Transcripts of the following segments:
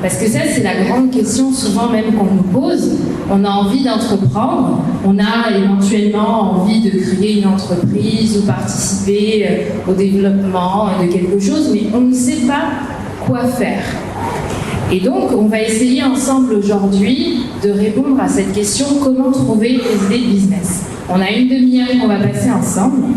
Parce que ça, c'est la grande question souvent même qu'on nous pose. On a envie d'entreprendre, on a éventuellement envie de créer une entreprise ou participer au développement de quelque chose, mais on ne sait pas quoi faire. Et donc, on va essayer ensemble aujourd'hui de répondre à cette question, comment trouver des idées de business. On a une demi-heure qu'on va passer ensemble,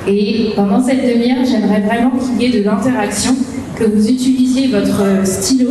et pendant cette demi-heure, j'aimerais vraiment qu'il y ait de l'interaction, que vous utilisiez votre stylo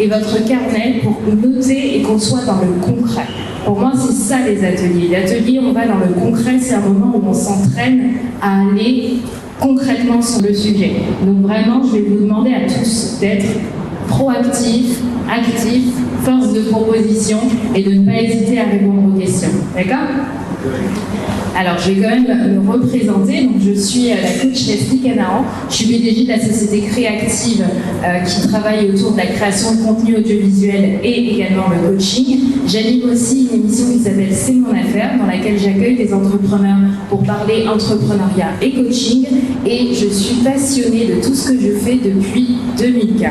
et votre carnet pour noter et qu'on soit dans le concret. Pour moi, c'est ça les ateliers. L'atelier, on va dans le concret, c'est un moment où on s'entraîne à aller concrètement sur le sujet. Donc vraiment, je vais vous demander à tous d'être proactifs, actifs, force de proposition et de ne pas hésiter à répondre aux questions. D'accord ? Alors, je vais quand même me représenter. Donc, je suis la coach Leslie Canaan. Je suis PDG de la société Créactive qui travaille autour de la création de contenu audiovisuel et également le coaching. J'anime aussi une émission qui s'appelle C'est mon affaire, dans laquelle j'accueille des entrepreneurs pour parler entrepreneuriat et coaching. Et je suis passionnée de tout ce que je fais depuis 2015.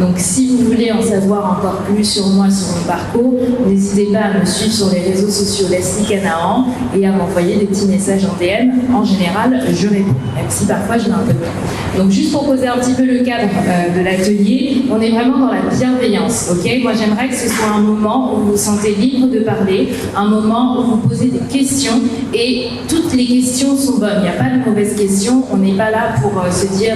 Donc, si vous voulez en savoir encore plus sur moi, sur mon parcours, n'hésitez pas à me suivre sur les réseaux sociaux Leslie Canaan et à m'envoyer des petits messages en DM. En général, je réponds, même si parfois je n'ai un peu de temps. Donc, juste pour poser un petit peu le cadre de l'atelier, on est vraiment dans la bienveillance, ok ? Moi, j'aimerais que ce soit un moment où vous vous sentez libre de parler, un moment où vous posez des questions, et toutes les questions sont bonnes. Il n'y a pas de mauvaises questions. On n'est pas là pour se dire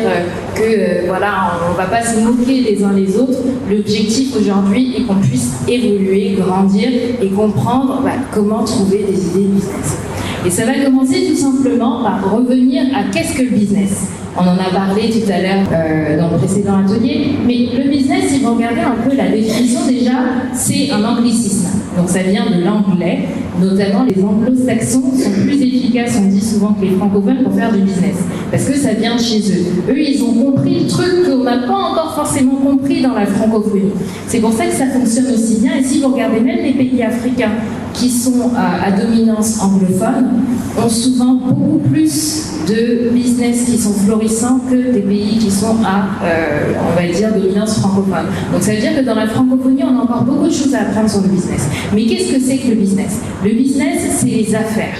que voilà, on ne va pas se moquer les uns les autres. L'objectif aujourd'hui est qu'on puisse évoluer, grandir et comprendre comment trouver des idées business. Et ça va commencer tout simplement par revenir à qu'est-ce que le business. On en a parlé tout à l'heure dans le précédent atelier, mais le business, si vous regardez un peu la définition déjà, c'est un anglicisme. Donc ça vient de l'anglais, notamment les anglo-saxons sont plus efficaces, on dit souvent, que les francophones pour faire du business, parce que ça vient de chez eux. Eux, ils ont compris le truc qu'on n'a pas encore forcément compris dans la francophonie. C'est pour ça que ça fonctionne aussi bien, et si vous regardez même les pays africains qui sont à dominance anglophone, ont souvent beaucoup plus de business qui sont florissants que des pays qui sont à, on va dire, dominance francophone. Donc ça veut dire que dans la francophonie, on a encore beaucoup de choses à apprendre sur le business. Mais qu'est-ce que c'est que le business ? Le business, c'est les affaires.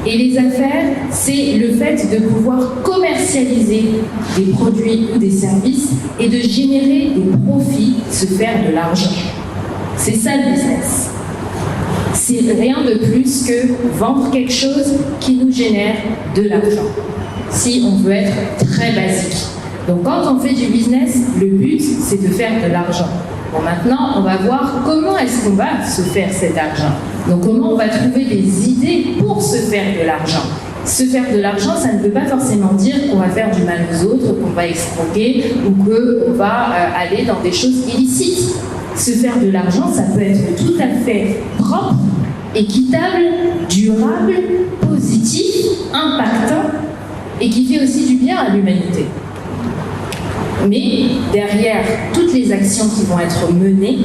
Et les affaires, c'est le fait de pouvoir commercialiser des produits ou des services et de générer des profits, se faire de l'argent. C'est ça le business. C'est rien de plus que vendre quelque chose qui nous génère de l'argent, si on veut être très basique. Donc quand on fait du business, le but, c'est de faire de l'argent. Bon, maintenant, on va voir comment est-ce qu'on va se faire cet argent. Donc comment on va trouver des idées pour se faire de l'argent. Se faire de l'argent, ça ne veut pas forcément dire qu'on va faire du mal aux autres, qu'on va escroquer ou qu'on va aller dans des choses illicites. Se faire de l'argent, ça peut être tout à fait propre, équitable, durable, positif, impactant et qui fait aussi du bien à l'humanité. Mais derrière toutes les actions qui vont être menées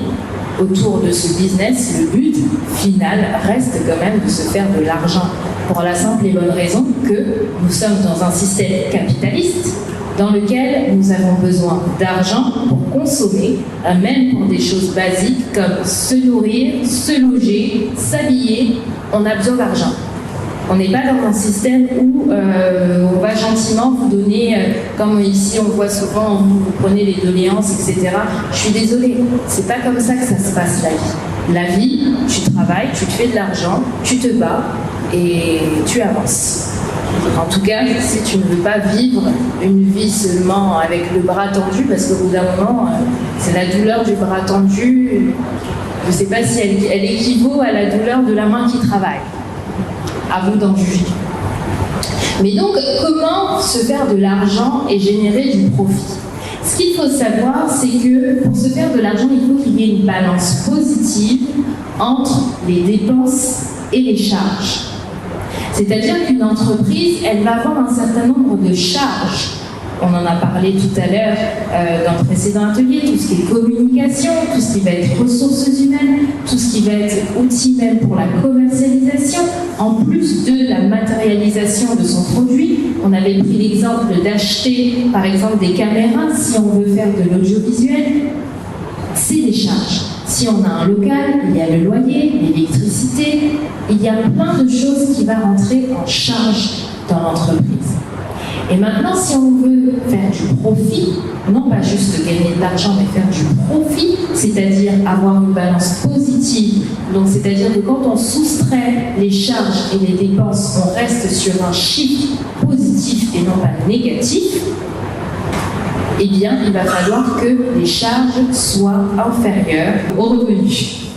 autour de ce business, le but final reste quand même de se faire de l'argent. Pour la simple et bonne raison que nous sommes dans un système capitaliste dans lequel nous avons besoin d'argent pour consommer, même pour des choses basiques comme se nourrir, se loger, s'habiller, on a besoin d'argent. On n'est pas dans un système où on va gentiment vous donner, comme ici on voit souvent, vous prenez les doléances, etc. Je suis désolée, c'est pas comme ça que ça se passe la vie. La vie, tu travailles, tu te fais de l'argent, tu te bats et tu avances. En tout cas, si tu ne veux pas vivre une vie seulement avec le bras tendu, parce qu'au bout d'un moment, c'est la douleur du bras tendu, je ne sais pas si elle équivaut à la douleur de la main qui travaille. À vous d'en juger. Mais donc, comment se faire de l'argent et générer du profit ? Ce qu'il faut savoir, c'est que pour se faire de l'argent, il faut qu'il y ait une balance positive entre les dépenses et les charges. C'est-à-dire qu'une entreprise, elle va avoir un certain nombre de charges. On en a parlé tout à l'heure dans le précédent atelier, tout ce qui est communication, tout ce qui va être ressources humaines, tout ce qui va être outils même pour la commercialisation, en plus de la matérialisation de son produit. On avait pris l'exemple d'acheter par exemple des caméras si on veut faire de l'audiovisuel. c'est les charges. Si on a un local, il y a le loyer, l'électricité, il y a plein de choses qui vont rentrer en charge dans l'entreprise. Et maintenant, si on veut faire du profit, non pas juste gagner de l'argent, mais faire du profit, c'est-à-dire avoir une balance positive, donc c'est-à-dire que quand on soustrait les charges et les dépenses, on reste sur un chiffre positif et non pas négatif, eh bien, il va falloir que les charges soient inférieures aux revenus.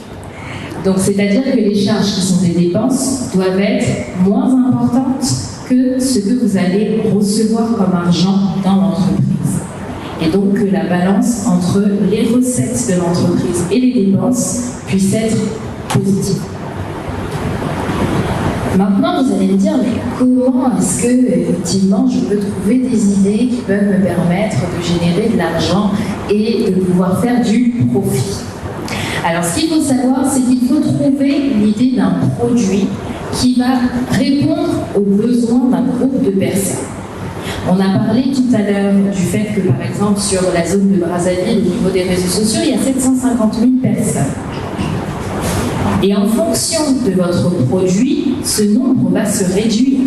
Donc, c'est-à-dire que les charges qui sont des dépenses doivent être moins importantes que ce que vous allez recevoir comme argent dans l'entreprise. Et donc que la balance entre les recettes de l'entreprise et les dépenses puisse être positive. Maintenant, vous allez me dire, mais comment est-ce que, effectivement, je peux trouver des idées qui peuvent me permettre de générer de l'argent et de pouvoir faire du profit? Alors, ce qu'il faut savoir, c'est qu'il faut trouver l'idée d'un produit qui va répondre aux besoins d'un groupe de personnes. On a parlé tout à l'heure du fait que, par exemple, sur la zone de Brazzaville, au niveau des réseaux sociaux, il y a 750 000 personnes. Et en fonction de votre produit, ce nombre va se réduire.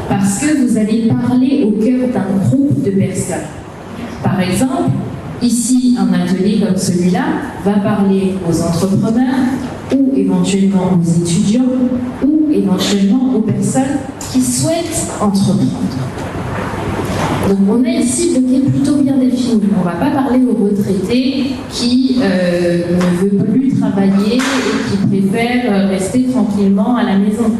Parce que vous allez parler au cœur d'un groupe de personnes. Par exemple, ici, un atelier comme celui-là va parler aux entrepreneurs ou éventuellement aux étudiants ou éventuellement aux personnes qui souhaitent entreprendre. Donc on a une cible qui est plutôt bien définie. On ne va pas parler aux retraités qui ne veulent plus travailler et qui préfèrent rester tranquillement à la maison.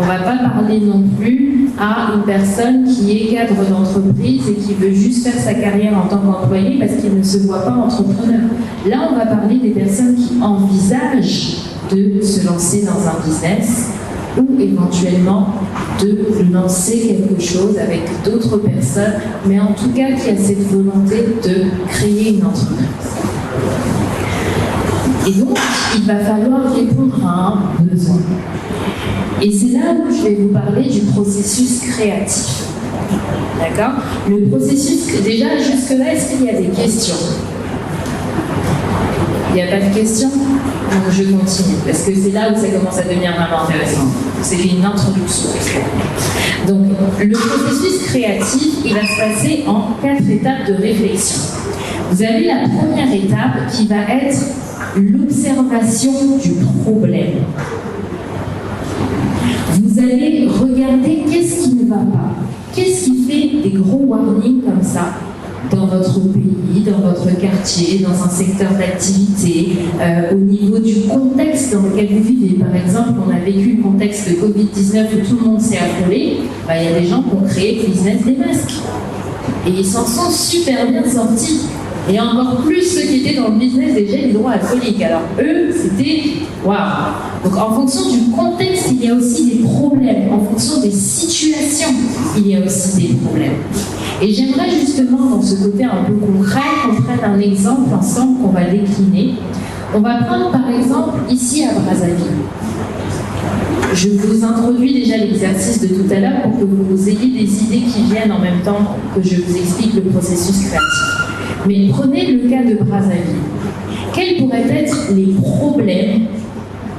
On ne va pas parler non plus à une personne qui est cadre d'entreprise et qui veut juste faire sa carrière en tant qu'employé parce qu'il ne se voit pas entrepreneur. Là, on va parler des personnes qui envisagent de se lancer dans un business ou éventuellement de lancer quelque chose avec d'autres personnes, mais en tout cas qui a cette volonté de créer une entreprise. Et donc, il va falloir répondre à un besoin. Et c'est là où je vais vous parler du processus créatif. D'accord? Le processus, déjà, jusque-là, est-ce qu'il y a des questions? Il n'y a pas de questions? Donc je continue, parce que c'est là où ça commence à devenir vraiment intéressant. C'est une introduction. Donc, le processus créatif, il va se passer en 4 étapes de réflexion. Vous avez la première étape qui va être l'observation du problème. Vous allez regarder qu'est-ce qui ne va pas. Qu'est-ce qui fait des gros warnings comme ça dans votre pays, dans votre quartier, dans un secteur d'activité, au niveau du contexte dans lequel vous vivez. Par exemple, on a vécu le contexte de Covid-19 où tout le monde s'est affolé. Il y a des gens qui ont créé le business des masques. Et ils s'en sont super bien sortis. Et encore plus ceux qui étaient dans le business des gels hydroalcooliques. Alors eux, c'était waouh. Donc en fonction du contexte, il y a aussi des problèmes. En fonction des situations, il y a aussi des problèmes. Et j'aimerais justement, dans ce côté un peu concret, qu'on prenne un exemple ensemble qu'on va décliner. On va prendre par exemple ici à Brazzaville. Je vous introduis déjà l'exercice de tout à l'heure pour que vous ayez des idées qui viennent en même temps que je vous explique le processus créatif. Mais prenez le cas de Brazzaville. Quels pourraient être les problèmes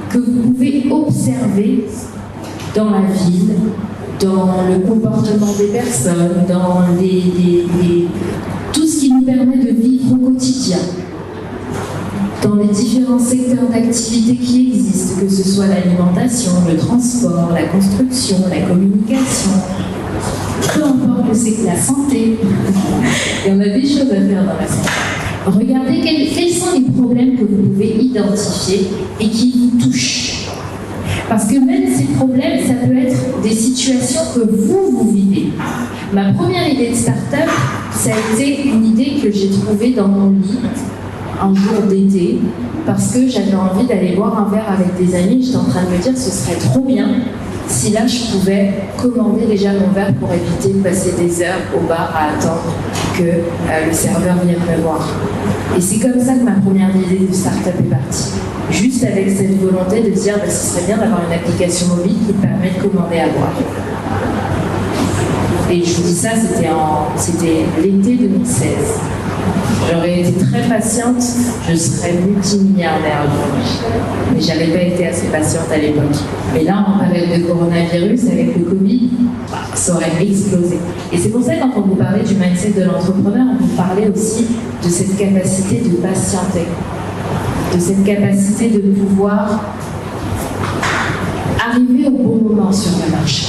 que vous pouvez observer dans la ville, dans le comportement des personnes, dans tout ce qui nous permet de vivre au quotidien, dans les différents secteurs d'activité qui existent, que ce soit l'alimentation, le transport, la construction, la communication, peu importe que c'est que la santé, il y en a des choses à faire dans la santé. Regardez quels sont les problèmes que vous pouvez identifier et qui vous touchent. Parce que même ces problèmes, ça peut être des situations que vous vivez. Ma première idée de start-up, ça a été une idée que j'ai trouvée dans mon lit un jour d'été, parce que j'avais envie d'aller boire un verre avec des amis. J'étais en train de me dire, ce serait trop bien si là je pouvais commander déjà mon verre pour éviter de passer des heures au bar à attendre que le serveur vienne me voir. Et c'est comme ça que ma première idée de start-up est partie. Juste avec cette volonté de dire ce serait bien d'avoir une application mobile qui permet de commander à boire. Et je vous dis ça, c'était l'été 2016. J'aurais été très patiente, je serais multimilliardaire aujourd'hui. Mais je n'avais pas été assez patiente à l'époque. Mais là, en période de coronavirus, avec le Covid, ça aurait explosé. Et c'est pour ça que quand on vous parlait du mindset de l'entrepreneur, on vous parlait aussi de cette capacité de patienter, de cette capacité de pouvoir arriver au bon moment sur le marché.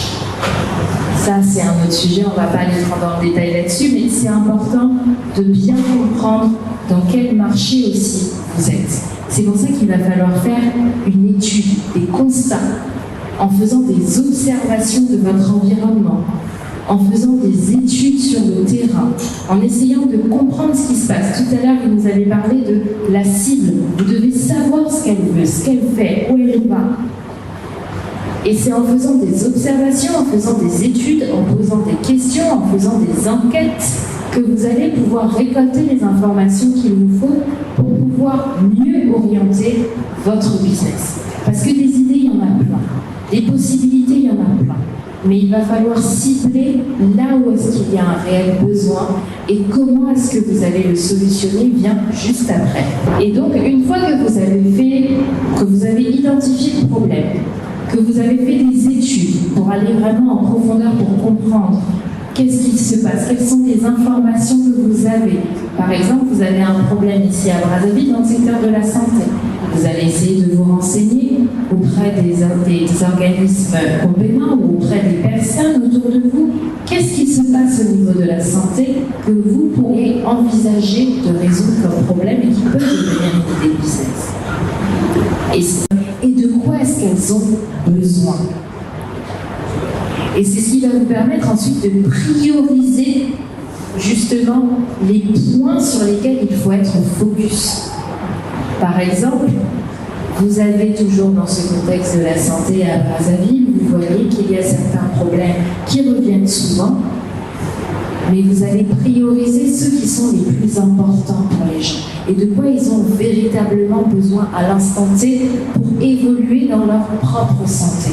Ça, c'est un autre sujet, on ne va pas aller trop dans le détail là-dessus, mais c'est important de bien comprendre dans quel marché aussi vous êtes. C'est pour ça qu'il va falloir faire une étude, des constats, en faisant des observations de votre environnement, en faisant des études sur le terrain, en essayant de comprendre ce qui se passe. Tout à l'heure, vous nous avez parlé de la cible. Vous devez savoir ce qu'elle veut, ce qu'elle fait, où elle va. Et c'est en faisant des observations, en faisant des études, en posant des questions, en faisant des enquêtes, que vous allez pouvoir récolter les informations qu'il vous faut pour pouvoir mieux orienter votre business. Parce que des idées, il y en a plein. Des possibilités, il y en a plein. Mais il va falloir cibler là où est-ce qu'il y a un réel besoin et comment est-ce que vous allez le solutionner vient juste après. Et donc, une fois que vous avez identifié le problème, que vous avez fait des études pour aller vraiment en profondeur pour comprendre qu'est-ce qui se passe, quelles sont les informations que vous avez. Par exemple, vous avez un problème ici à Brazzaville dans le secteur de la santé. Vous allez essayer de vous renseigner auprès des organismes compétents ou auprès des personnes autour de vous. Qu'est-ce qui se passe au niveau de la santé que vous pourriez envisager de résoudre comme problème et qui peut devenir une idée business. Et de quoi est-ce qu'elles ont besoin? Et c'est ce qui va vous permettre ensuite de prioriser justement les points sur lesquels il faut être focus. Par exemple, vous avez toujours dans ce contexte de la santé à Brazzaville, vous voyez qu'il y a certains problèmes qui reviennent souvent, mais vous allez prioriser ceux qui sont les plus importants pour les gens et de quoi ils ont véritablement besoin à l'instant T pour évoluer dans leur propre santé.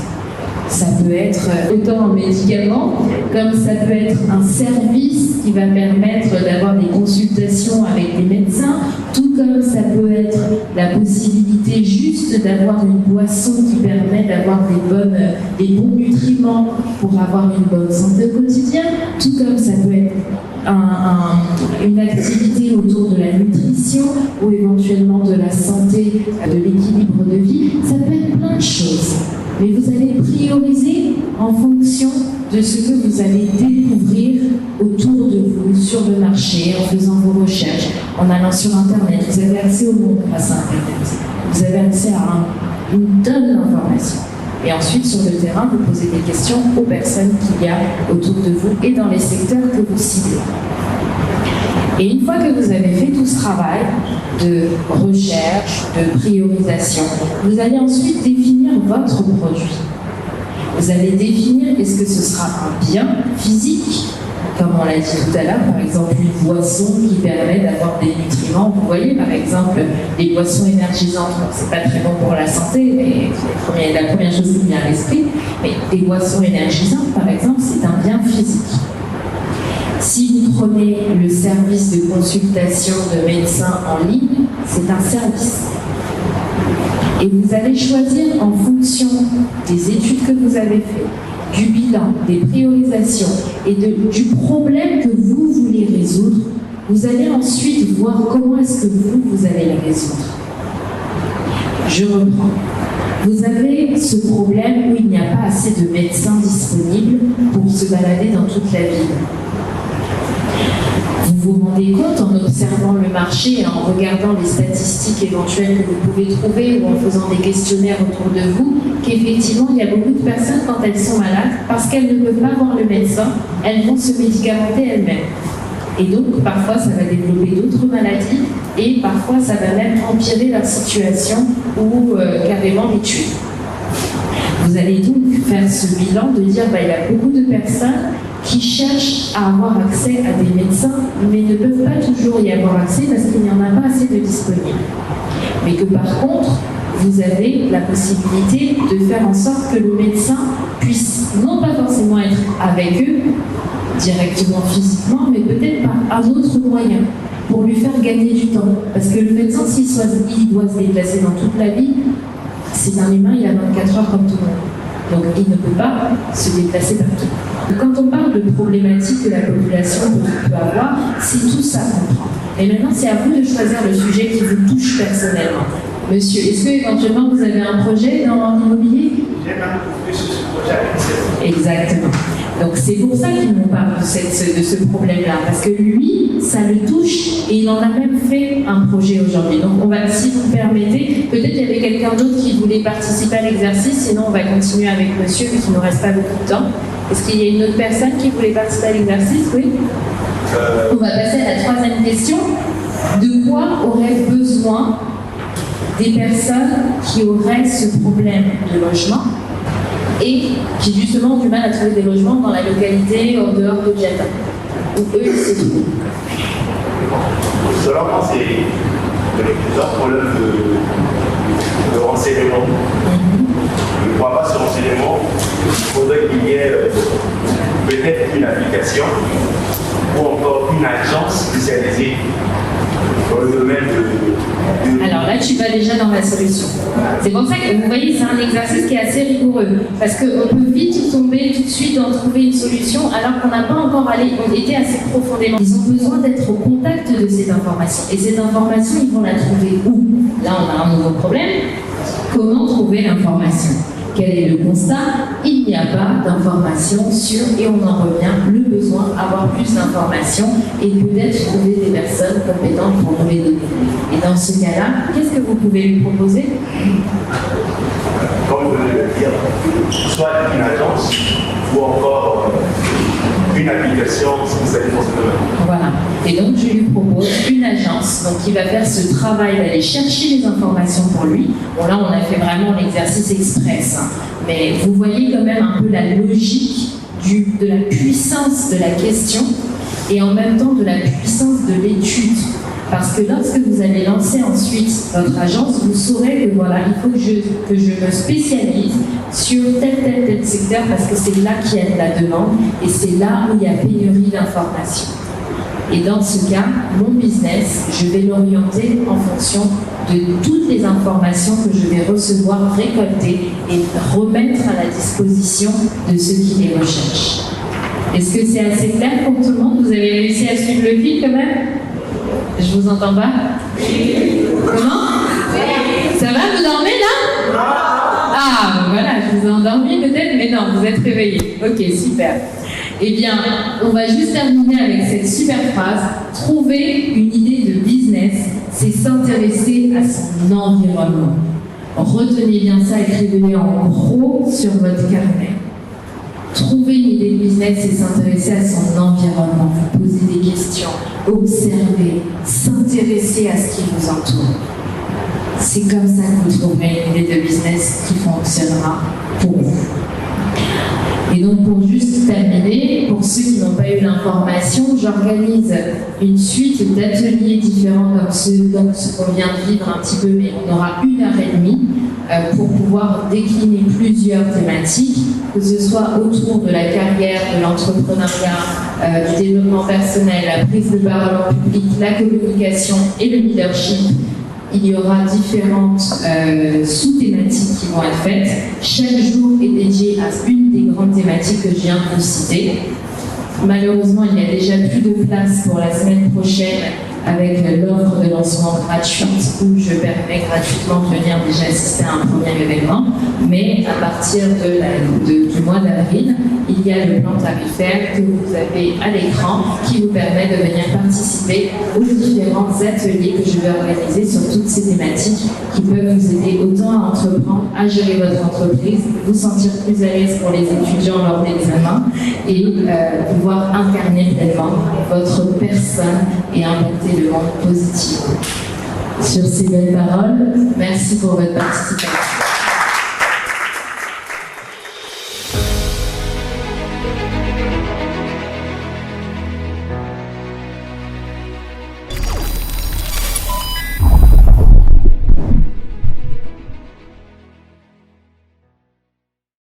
Ça peut être autant un médicament, comme ça peut être un service qui va permettre d'avoir des consultations avec des médecins, tout comme ça peut être la possibilité juste d'avoir une boisson qui permet d'avoir des bons nutriments pour avoir une bonne santé au quotidien, tout comme ça peut être une activité autour de la nutrition ou éventuellement de la santé, de l'équilibre de vie. Ça peut être plein de choses. Mais vous allez prioriser en fonction de ce que vous allez découvrir autour de vous, sur le marché, en faisant vos recherches, en allant sur Internet. Vous avez accès au monde grâce à Internet. Vous avez accès à une tonne d'informations. Et ensuite, sur le terrain, vous posez des questions aux personnes qu'il y a autour de vous et dans les secteurs que vous ciblez. Et une fois que vous avez fait tout ce travail de recherche, de priorisation, vous allez ensuite définir votre produit. Vous allez définir est-ce que ce sera un bien physique, comme on l'a dit tout à l'heure, par exemple une boisson qui permet d'avoir des nutriments. Vous voyez par exemple les boissons énergisantes, bon, c'est pas très bon pour la santé, mais la première chose qui me vient à l'esprit, mais des boissons énergisantes par exemple, c'est un bien physique. Si vous prenez le service de consultation de médecin en ligne, c'est un service. Et vous allez choisir en fonction des études que vous avez faites, du bilan, des priorisations et du problème que vous voulez résoudre. Vous allez ensuite voir comment est-ce que vous allez le résoudre. Je reprends. Vous avez ce problème où il n'y a pas assez de médecins disponibles pour se balader dans toute la ville. Vous vous rendez compte en observant le marché et en regardant les statistiques éventuelles que vous pouvez trouver ou en faisant des questionnaires autour de vous, qu'effectivement il y a beaucoup de personnes quand elles sont malades, parce qu'elles ne peuvent pas voir le médecin, elles vont se médicamenter elles-mêmes. Et donc parfois ça va développer d'autres maladies et parfois ça va même empirer leur situation ou carrément les tuer. Vous allez donc faire ce bilan de dire il y a beaucoup de personnes qui cherchent à avoir accès à des médecins, mais ne peuvent pas toujours y avoir accès parce qu'il n'y en a pas assez de disponibles. Mais que par contre, vous avez la possibilité de faire en sorte que le médecin puisse non pas forcément être avec eux, directement physiquement, mais peut-être par un autre moyen. pour lui faire gagner du temps. Parce que le médecin, s'il doit se déplacer dans toute la vie, c'est un humain, il a 24 heures comme tout le monde. Donc il ne peut pas se déplacer partout. Quand on parle de problématiques que la population peut avoir, c'est tout ça qu'on prend. Et maintenant, c'est à vous de choisir le sujet qui vous touche personnellement. Monsieur, est-ce que éventuellement vous avez un projet dans l'immobilier? J'ai même trouvé sur ce projet avec cette. Exactement. Donc c'est pour ça qu'il nous parle de ce problème-là, parce que lui, ça le touche et il en a même fait un projet aujourd'hui. Donc on va, si vous me permettez, peut-être il y avait quelqu'un d'autre qui voulait participer à l'exercice, sinon on va continuer avec monsieur, puisqu'il ne nous reste pas beaucoup de temps. Est-ce qu'il y a une autre personne qui voulait participer à l'exercice? Oui. On va passer à la troisième question. De quoi auraient besoin des personnes qui auraient ce problème de logement et qui justement ont du mal à trouver des logements dans la localité en dehors de Djata, où eux ils se trouvent? Selon moi, c'est plusieurs problèmes de renseignement. Je ne crois pas ce renseignement. Il faudrait qu'il y ait peut-être une application ou encore une agence spécialisée dans le domaine de... Alors là, tu vas déjà dans la solution. C'est pour ça que vous voyez, c'est un exercice qui est assez rigoureux. Parce qu'on peut vite tomber tout de suite dans trouver une solution alors qu'on n'a pas encore été assez profondément. Ils ont besoin d'être au contact de cette information. Et cette information, ils vont la trouver où? Là, on a un nouveau problème. Comment trouver l'information? Quel est le constat? Il n'y a pas d'informations sur, et on en revient, le besoin d'avoir plus d'informations et peut-être trouver des personnes compétentes pour nous les donner. Et dans ce cas-là, qu'est-ce que vous pouvez lui proposer? Comme je venais de le dire, soit une agence ou encore une application spécialisée dans ce domaine. Voilà. Et donc, je lui propose une agence qui va faire ce travail d'aller chercher les informations pour lui. Bon, là, on a fait vraiment l'exercice express. Mais vous voyez quand même un peu la logique de la puissance de la question et en même temps de la puissance de l'étude. Parce que lorsque vous allez lancer ensuite votre agence, vous saurez que voilà, il faut que je me spécialise sur tel secteur parce que c'est là qu'il y a de la demande et c'est là où il y a pénurie d'informations. Et dans ce cas, mon business, je vais l'orienter en fonction de toutes les informations que je vais recevoir, récolter et remettre à la disposition de ceux qui les recherchent. Est-ce que c'est assez clair pour tout le monde? Vous avez réussi à suivre le fil quand même? Je vous entends pas? Comment? Ça va, vous dormez là? Ah, voilà, je vous ai endormi peut-être, mais non, vous êtes réveillés. Ok, super. Eh bien, on va juste terminer avec cette super phrase. Trouver une idée de business, c'est s'intéresser à son environnement. Retenez bien ça, écrivez-le en gros sur votre carnet. Trouver une idée de business, c'est s'intéresser à son environnement, vous poser des questions, observer, s'intéresser à ce qui vous entoure. C'est comme ça que vous trouverez une idée de business qui fonctionnera pour vous. Et donc, pour juste terminer, pour ceux qui n'ont pas eu l'information, j'organise une suite d'ateliers différents comme ceux qu'on vient de vivre un petit peu, mais on aura 1h30 pour pouvoir décliner plusieurs thématiques, que ce soit autour de la carrière, de l'entrepreneuriat, du développement personnel, la prise de parole en public, la communication et le leadership. Il y aura différentes sous-thématiques qui vont être faites. Chaque jour est dédié à une des grandes thématiques que je viens de vous citer. Malheureusement, il n'y a déjà plus de place pour la semaine prochaine avec l'offre de lancement gratuite où je permets gratuitement de venir déjà assister à un premier événement. Mais à partir du mois d'avril, il y a le plan tarifaire que vous avez à l'écran qui vous permet de venir participer aux différents ateliers que je vais organiser sur toutes ces thématiques qui peuvent vous aider autant à entreprendre, à gérer votre entreprise, vous sentir plus à l'aise pour les étudiants lors des examens et pouvoir incarner pleinement votre personne et impacter le monde positif. Sur ces belles paroles, merci pour votre participation.